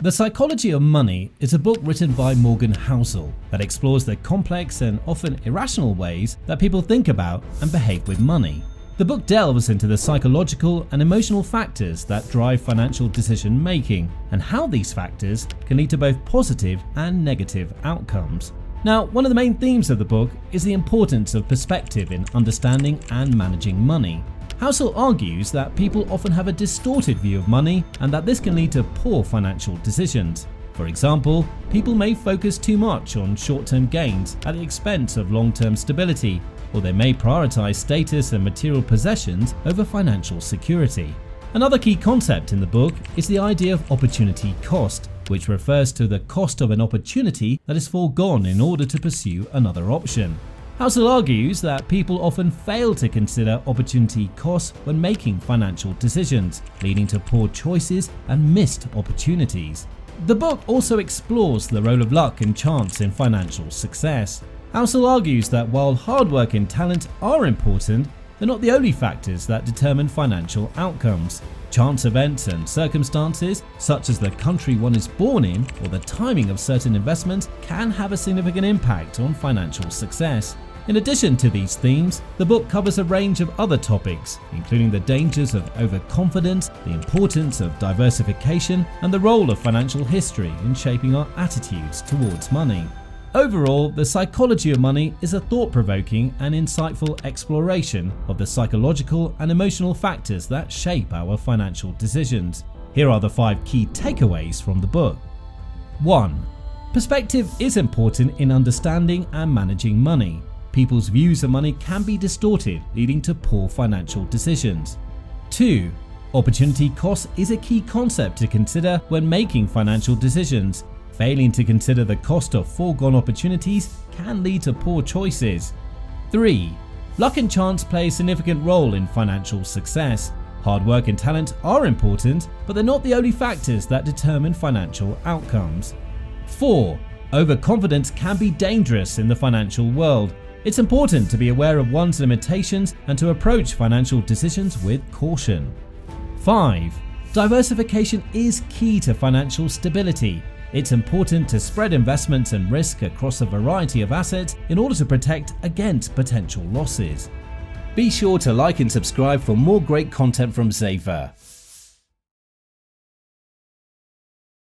The Psychology of Money is a book written by Morgan Housel that explores the complex and often irrational ways that people think about and behave with money. The book delves into the psychological and emotional factors that drive financial decision making and how these factors can lead to both positive and negative outcomes. Now, one of the main themes of the book is the importance of perspective in understanding and managing money. Housel argues that people often have a distorted view of money and that this can lead to poor financial decisions. For example, people may focus too much on short-term gains at the expense of long-term stability, or they may prioritize status and material possessions over financial security. Another key concept in the book is the idea of opportunity cost, which refers to the cost of an opportunity that is foregone in order to pursue another option. Housel argues that people often fail to consider opportunity costs when making financial decisions, leading to poor choices and missed opportunities. The book also explores the role of luck and chance in financial success. Housel argues that while hard work and talent are important, they're not the only factors that determine financial outcomes. Chance events and circumstances, such as the country one is born in or the timing of certain investments, can have a significant impact on financial success. In addition to these themes, the book covers a range of other topics, including the dangers of overconfidence, the importance of diversification, and the role of financial history in shaping our attitudes towards money. Overall, The Psychology of Money is a thought-provoking and insightful exploration of the psychological and emotional factors that shape our financial decisions. Here are the 5 key takeaways from the book. 1. Perspective is important in understanding and managing money. People's views of money can be distorted, leading to poor financial decisions. 2. Opportunity cost is a key concept to consider when making financial decisions. Failing to consider the cost of foregone opportunities can lead to poor choices. 3. Luck and chance play a significant role in financial success. Hard work and talent are important, but they're not the only factors that determine financial outcomes. 4. Overconfidence can be dangerous in the financial world. It's important to be aware of one's limitations and to approach financial decisions with caution. 5. Diversification is key to financial stability. It's important to spread investments and risk across a variety of assets in order to protect against potential losses. Be sure to like and subscribe for more great content from Xaver.